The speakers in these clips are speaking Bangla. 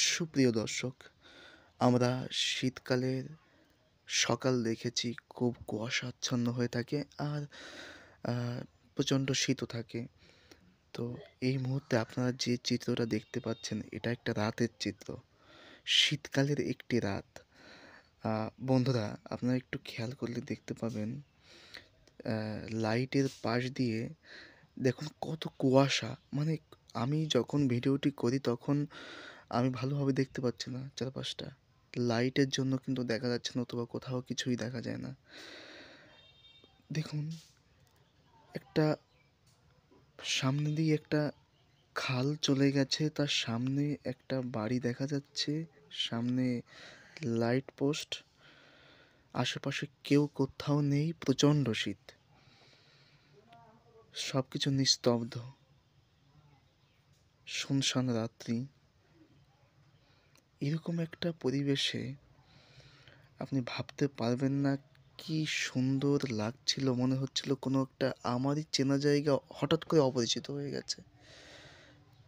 সুপ্রিয় দর্শক, আমরা শীতকালের সকাল দেখেছি খুব কুয়াশাচ্ছন্ন হয়ে থাকে আর আ প্রচণ্ড শীতও থাকে। তো এই মুহূর্তে আপনারা যে চিত্রটা দেখতে পাচ্ছেন এটা একটা রাতের চিত্র। শীতকালের একটি রাত। আ বন্ধুরা আপনারা একটু খেয়াল করলে দেখতে পাবেন অ্যা লাইটের পাশ দিয়ে দেখুন কত কুয়াশা। মানে আমি যখন ভিডিওটি করি তখন আমি ভালোভাবে দেখতে পাচ্ছি না চারপাশটা। লাইটের জন্য কিন্তু দেখা যাচ্ছে না অথবা কোথাও কিছুই দেখা যায় না। দেখুন একটা সামনে দিয়ে একটা খাল চলে গেছে। তার সামনে একটা বাড়ি দেখা যাচ্ছে। সামনে লাইট পোস্ট। আশেপাশে কেউ কোত্থাও নেই। প্রচণ্ড শীত। সবকিছু নিস্তব্ধ। শুনশান রাত্রি। এরকম একটা পরিবেশে আপনি ভাবতে পারবেন না কি সুন্দর লাগছিল। মনে হচ্ছিল কোনো একটা আমারই চেনা জায়গা হঠাৎ করে অপরিচিত হয়ে গেছে।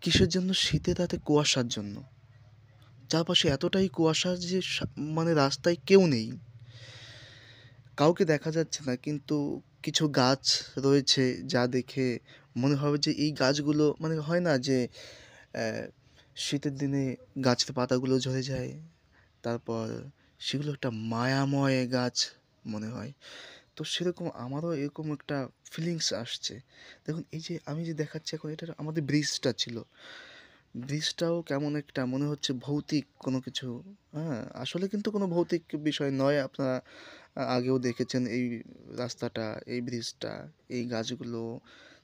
কিসের জন্য? শীতের রাতে কুয়াশার জন্য। চারপাশে এতটাই কুয়াশা যে মানে রাস্তায় কেউ নেই। কাউকে দেখা যাচ্ছে না কিন্তু কিছু গাছ রয়েছে যা দেখে মনে হবে যে এই গাছগুলো মানে হয় না যে অ্যা শীতের দিনে গাছের পাতাগুলো ঝরে যায়। তারপর সেগুলো একটা মায়াময় গাছ মনে হয়। তো সেরকম আমারও এরকম একটা ফিলিংস আসছে। দেখুন এই যে আমি যে দেখাচ্ছি এখন এটা আমাদের ব্রিজটা ছিল। ব্রিজটাও কেমন একটা মনে হচ্ছে ভৌতিক কোনো কিছু, হ্যাঁ? আসলে কিন্তু কোনো ভৌতিক বিষয় নয়। আপনারা আগেও দেখেছেন এই রাস্তাটা, এই ব্রিজটা, এই গাছগুলো।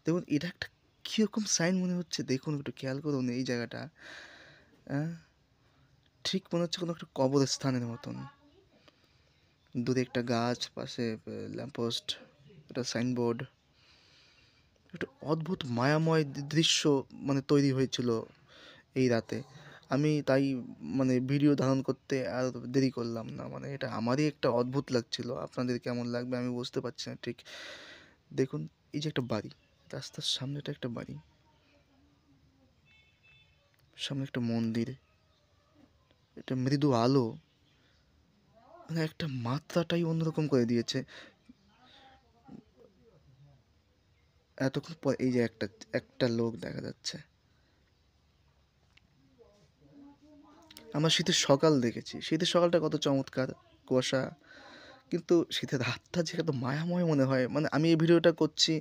দেখুন এটা একটা কিরকম সাইন মনে হচ্ছে দেখুন একটু খেয়াল করুন এই জায়গাটা। অ্যা ঠিক মনে হচ্ছে কোনো একটা কবরস্থানের মতন। দূরে একটা গাছ, পাশে ল্যাম্পপোস্ট, একটা সাইনবোর্ড। একটা অদ্ভুত মায়াময় দৃশ্য মানে তৈরি হয়েছিল এই রাতে। আমি তাই মানে ভিডিও ধারণ করতে আর দেরি করলাম না। মানে এটা আমারই একটা অদ্ভুত লাগছিল। আপনাদের কেমন লাগবে আমি বুঝতে পারছি না ঠিক। দেখুন এই যে একটা বাড়ি, রাস্তার সামনেটা একটা বাড়ি। সামনে একটা মন্দির। একটা মৃদু আলো। মানে একটা মাত্রাটাই অন্যরকম করে দিয়েছে। এতক্ষণ পর এই যে একটা লোক দেখা যাচ্ছে। আমরা শীতের সকাল দেখেছি। শীতের সকালটা কত চমৎকার! কুয়াশা। কিন্তু শীতের রাতটা যে এত মায়াময় মনে হয়। মানে আমি এই ভিডিওটা করছি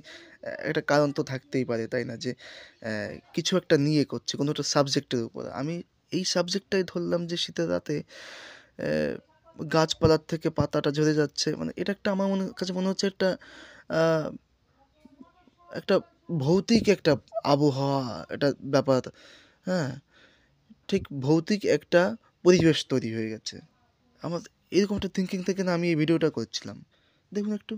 একটা কারণ তো থাকতেই পারে, তাই না? যে অ্যা কিছু একটা নিয়ে করছি, কোনো একটা সাবজেক্টের উপর। আমি এই সাবজেক্টটাই ধরলাম যে শীতের রাতে অ্যা গাছপালার থেকে পাতাটা ঝরে যাচ্ছে। মানে এটা একটা আমার কাছে মনে হচ্ছে আ একটা ভৌতিক একটা আবহাওয়া, একটা ব্যাপার, হ্যাঁ? ঠিক ভৌতিক একটা পরিবেশ তৈরি হয়ে গেছে। আমার এরকম একটা থিংকিং থেকে না আমি এই ভিডিওটা করছিলাম। দেখুন একটু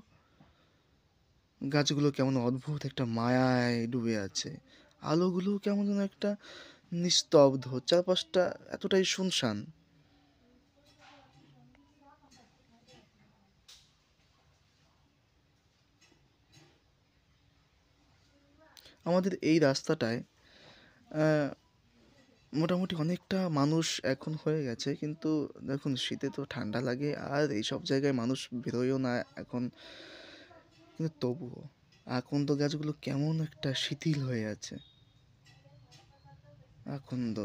গাছগুলো কেমন অদ্ভুত একটা মায়ায় ডুবে আছে। আলোগুলো কেমন যেন একটা নিস্তব্ধ। চারপাশটা এতটাই শুনশান। আমাদের এই রাস্তাটায় অ্যা মোটামুটি অনেকটা মানুষ এখন হয়ে গেছে। কিন্তু দেখুন শীতে তো ঠান্ডা লাগে আর এইসব জায়গায় মানুষ বেরোয়ও না এখন। কিন্তু তবুও আকন্দ গাছগুলো কেমন একটা শিথিল হয়ে আছে। আকন্দ।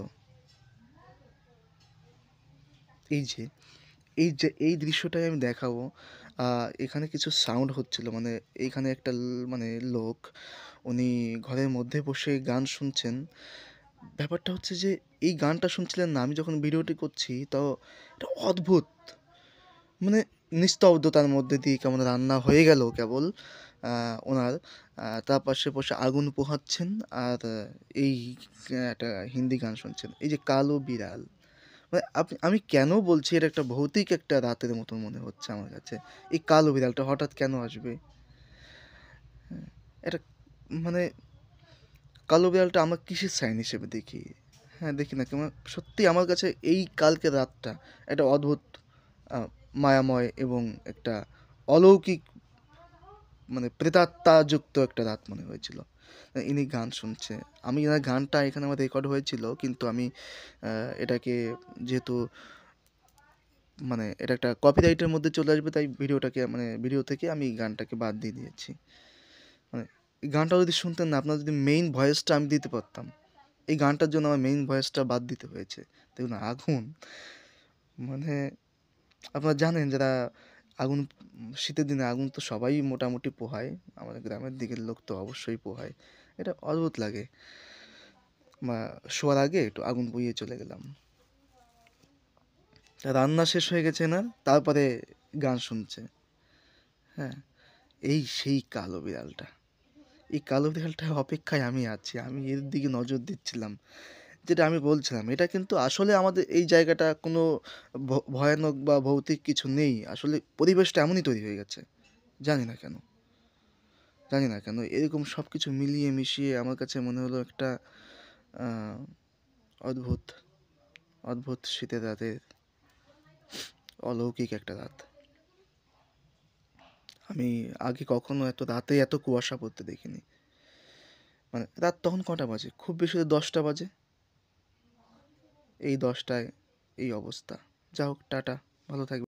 এই যে এই দৃশ্যটাই আমি দেখাবো। আ এখানে কিছু সাউন্ড হচ্ছিল। মানে এইখানে একটা মানে লোক উনি ঘরের মধ্যে বসে গান শুনছেন। ব্যাপারটা হচ্ছে যে এই গানটা শুনছিলেন না, আমি যখন ভিডিওটি করছি তো এটা অদ্ভুত। মানে নিস্তব্ধতার মধ্যে দিয়ে কেমন রান্না হয়ে গেল কেবল আ ওনার। তার পাশে বসে আগুন পোহাচ্ছেন আর এই একটা হিন্দি গান শুনছেন। এই যে কালো বিড়াল। মানে আমি কেন বলছি এটা একটা ভৌতিক একটা রাতের মতো মনে হচ্ছে আমার কাছে। এই কালো বিড়ালটা হঠাৎ কেন আসবে? হ্যাঁ, এটা মানে কালো বিড়ালটা আমরা কিসের সাইন হিসেবে দেখি? হ্যাঁ, দেখি না কেমন সত্যিই আমার কাছে এই কালকের রাতটা একটা অদ্ভুত আ মায়াময় এবং একটা অলৌকিক মানে প্রেতাত্মাযুক্ত একটা রাত মনে হয়েছিল। ইনি গান শুনছে। আমি এনার গানটা এখানে আমার রেকর্ড হয়েছিল, কিন্তু আমি এটাকে যেহেতু মানে এটা একটা কপিরাইটের মধ্যে চলে আসবে, তাই ভিডিওটাকে মানে ভিডিও থেকে আমি গানটাকে বাদ দিয়ে দিয়েছি। মানে এই গানটা যদি শুনতেন না, আপনার যদি মেইন ভয়েসটা আমি দিতে পারতাম। এই গানটার জন্য আমার মেইন ভয়েসটা বাদ দিতে হয়েছে। দেখুন আগুন, মানে আপনারা জানেন যারা আগুন, শীতের দিনে আগুন তো সবাই মোটামুটি পোহায়। আমাদের গ্রামের দিকের লোক তো অবশ্যই পোহায়। এটা অদ্ভুত লাগে। বা শোয়ার আগে একটু আগুন পুড়িয়ে চলে গেলাম। রান্না শেষ হয়ে গেছে না, তারপরে গান শুনছে। হ্যাঁ, এই সেই কালো বিড়ালটা। এই কালো বিড়ালটার অপেক্ষায় আমি আছি। আমি এর দিকে নজর দিচ্ছিলাম। যেটা আমি বলছিলাম, এটা কিন্তু আসলে আমাদের এই জায়গাটা কোনো ভয়ানক বা ভৌতিক কিছু নেই। আসলে পরিবেশটা এমনই তৈরি হয়ে গেছে। জানি না কেন? জানি না কেন? এরকম সবকিছু মিলিয়ে মিশিয়ে আমার কাছে মনে হলো একটা আ অদ্ভুত, অদ্ভুত শীতের রাতের অলৌকিক একটা রাত। আমি আগে কখনো এত রাতে এত কুয়াশা পড়তে দেখিনি। মানে রাত তখন কটা বাজে? খুব বেশি হলে 10টা বাজে। এই 10টায় এই অবস্থা। যা হোক টাটা, ভালো থাকবেন।